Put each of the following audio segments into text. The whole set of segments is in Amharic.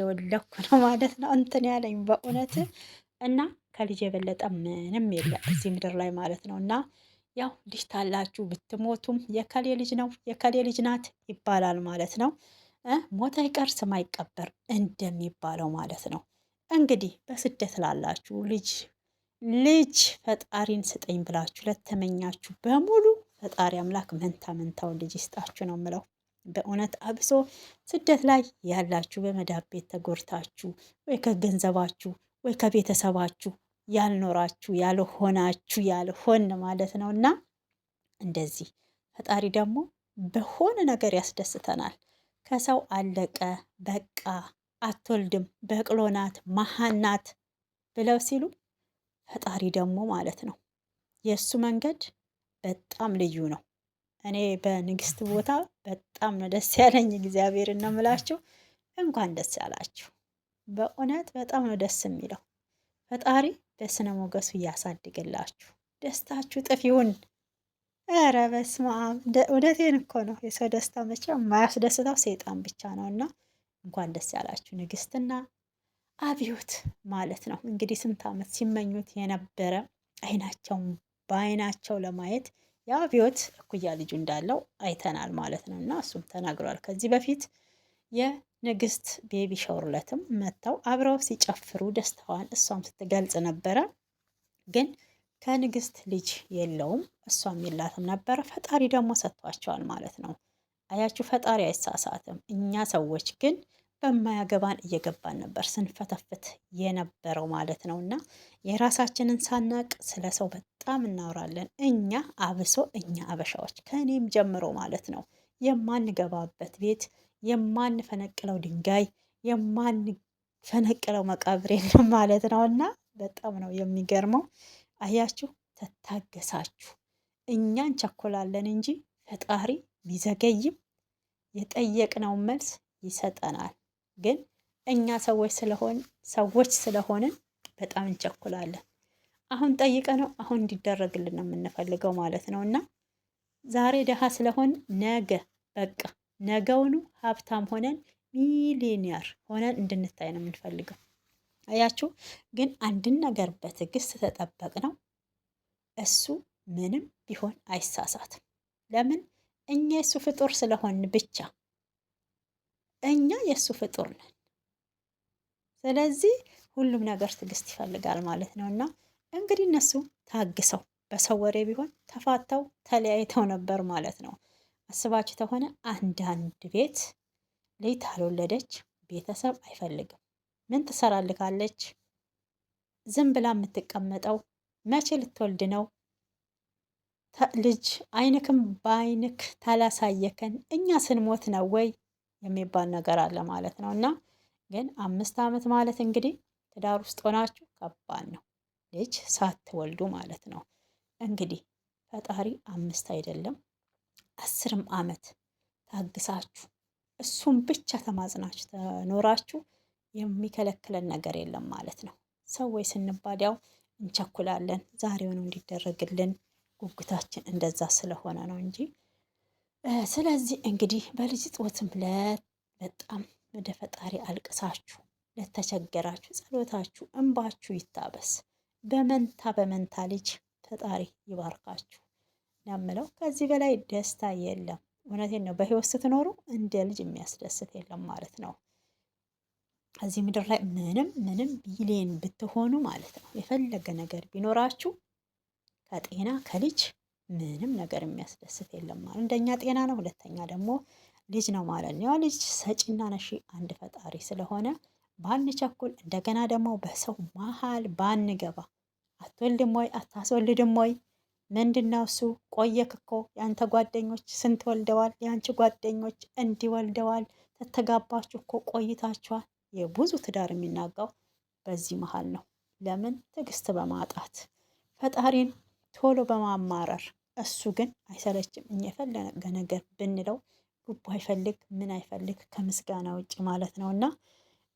እንደወለኩ ነው ማለት ነው እንትን ያለኝ በእውነት እና ከልጅ የበለጠ ምንም የለም እዚህ ምድር ላይ ማለት ነው። እና ያው ልጅ ታላችሁ ብትሞቱም የከሌ ልጅ ነው የከሌ ልጅ ናት ይባላል ማለት ነው። ሞት አይቀር ስም አይቀበር እንደሚባለው ማለት ነው። እንግዲህ በስደት ላላችሁ ልጅ ፈጣሪን ስጠኝ ብላችሁ ለተመኛችሁ በሙሉ ፈጣሪ አምላክ መንታ መንታውን ልጅ ይስጣችሁ ነው የምለው። በእውነት አብሶ ስደት ላይ ያላችሁ በመዳብ ቤት ተጎድታችሁ ወይ ከገንዘባችሁ ወይ ከቤተሰባችሁ ያልኖራችሁ ያልሆን ማለት ነው። እና እንደዚህ ፈጣሪ ደግሞ በሆነ ነገር ያስደስተናል። ከሰው አለቀ በቃ አትወልድም በቅሎ ናት መሃን ናት ብለው ሲሉ ፈጣሪ ደግሞ ማለት ነው የእሱ መንገድ በጣም ልዩ ነው። እኔ በንግስት ቦታ በጣም ነው ደስ ያለኝ። እግዚአብሔርን ነው የምላችሁ። እንኳን ደስ ያላችሁ። በእውነት በጣም ነው ደስ የሚለው። ፈጣሪ በስነ ሞገሱ እያሳድግላችሁ፣ ደስታችሁ እጥፍ ይሁን። ኧረ በስመ አብ እውነቴን እኮ ነው። የሰው ደስታ መቼም የማያስደስተው ሰይጣን ብቻ ነው። እና እንኳን ደስ ያላችሁ ንግስትና አብዮት ማለት ነው። እንግዲህ ስንት ዓመት ሲመኙት የነበረ አይናቸውን በአይናቸው ለማየት የአብዮት እኩያ ልጁ እንዳለው አይተናል ማለት ነው። እና እሱም ተናግሯል ከዚህ በፊት የንግስት ቤቢ ሻወርለትም መጥተው አብረው ሲጨፍሩ ደስታዋን እሷም ስትገልጽ ነበረ። ግን ከንግስት ልጅ የለውም እሷም የላትም ነበረ። ፈጣሪ ደግሞ ሰጥቷቸዋል ማለት ነው። አያችሁ ፈጣሪ አይሳሳትም። እኛ ሰዎች ግን በማያገባን እየገባን ነበር ስንፈተፍት የነበረው ማለት ነው። እና የራሳችንን ሳናቅ ስለ ሰው በጣም እናወራለን። እኛ አብሶ እኛ አበሻዎች ከእኔም ጀምሮ ማለት ነው የማንገባበት ቤት የማንፈነቅለው ድንጋይ የማንፈነቅለው መቃብር የለም ማለት ነው። እና በጣም ነው የሚገርመው። አያችሁ ተታገሳችሁ። እኛ እንቸኮላለን እንጂ ፈጣሪ ቢዘገይም የጠየቅነውን መልስ ይሰጠናል። ግን እኛ ሰዎች ስለሆንን በጣም እንቸኩላለን። አሁን ጠይቀነው አሁን እንዲደረግልን ነው የምንፈልገው ማለት ነው። እና ዛሬ ደሃ ስለሆን ነገ በቃ ነገውኑ ሀብታም ሆነን ሚሊዮነር ሆነን እንድንታይ ነው የምንፈልገው። አያችሁ ግን አንድን ነገር በትዕግስት ተጠበቅ ነው እሱ ምንም ቢሆን አይሳሳትም። ለምን እኛ የእሱ ፍጡር ስለሆን ብቻ እኛ የእሱ ፍጡር ነን። ስለዚህ ሁሉም ነገር ትዕግስት ይፈልጋል ማለት ነው። እና እንግዲህ እነሱ ታግሰው በሰው ወሬ ቢሆን ተፋተው ተለያይተው ነበር ማለት ነው። አስባችሁ ተሆነ አንዳንድ ቤት ልጅ ታልወለደች ቤተሰብ አይፈልግም። ምን ትሰራልካለች? ዝም ብላ የምትቀመጠው መቼ ልትወልድ ነው? ልጅ አይንክም በአይንክ ታላሳየከን እኛ ስንሞት ነው ወይ የሚባል ነገር አለ ማለት ነው። እና ግን 5 ዓመት ማለት እንግዲህ ትዳር ውስጥ ሆናችሁ ከባድ ነው ልጅ ሳትወልዱ ማለት ነው። እንግዲህ ፈጣሪ 5 አይደለም 10 ዓመት ታግሳችሁ እሱም ብቻ ተማጽናችሁ ተኖራችሁ የሚከለክለን ነገር የለም ማለት ነው። ሰዎች ስንባል ያው እንቸኩላለን ዛሬውኑ እንዲደረግልን ጉጉታችን እንደዛ ስለሆነ ነው እንጂ። ስለዚህ እንግዲህ በልጅ ጦትም በጣም ወደ ፈጣሪ አልቅሳችሁ ለተቸገራችሁ ጸሎታችሁ እንባችሁ ይታበስ። በመንታ ልጅ ፈጣሪ ይባርካችሁ ያምለው። ከዚህ በላይ ደስታ የለም። እውነቴን ነው። በህይወት ስትኖሩ እንደ ልጅ የሚያስደስት የለም ማለት ነው። እዚህ ምድር ላይ ምንም ቢሊየን ብትሆኑ ማለት ነው የፈለገ ነገር ቢኖራችሁ ከጤና ከልጅ ምንም ነገር የሚያስደስት የለም ማለት እንደኛ ጤና ነው። ሁለተኛ ደግሞ ልጅ ነው ማለት ነው። ያው ልጅ ሰጪና ነሺ አንድ ፈጣሪ ስለሆነ ባንቸኩል፣ እንደገና ደግሞ በሰው መሀል ባንገባ። አትወልድም ወይ አታስወልድም ወይ ምንድነው እሱ? ቆየክ እኮ ያንተ ጓደኞች ስንት ወልደዋል፣ ያንቺ ጓደኞች እንዲወልደዋል፣ ተተጋባችሁ እኮ ቆይታችኋል። የብዙ ትዳር የሚናጋው በዚህ መሀል ነው። ለምን? ትዕግስት በማጣት ፈጣሪን ቶሎ በማማረር። እሱ ግን አይሰለችም። እኛ የፈለገ ነገር ብንለው ጉቦ አይፈልግ ምን አይፈልግ ከምስጋና ውጭ ማለት ነው። እና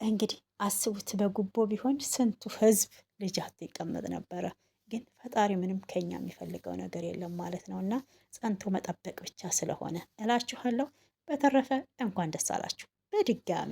እንግዲህ አስቡት በጉቦ ቢሆን ስንቱ ህዝብ ልጅ አጥቶ ይቀመጥ ነበረ። ግን ፈጣሪ ምንም ከኛ የሚፈልገው ነገር የለም ማለት ነው። እና ጸንቶ መጠበቅ ብቻ ስለሆነ እላችኋለሁ። በተረፈ እንኳን ደስ አላችሁ በድጋሚ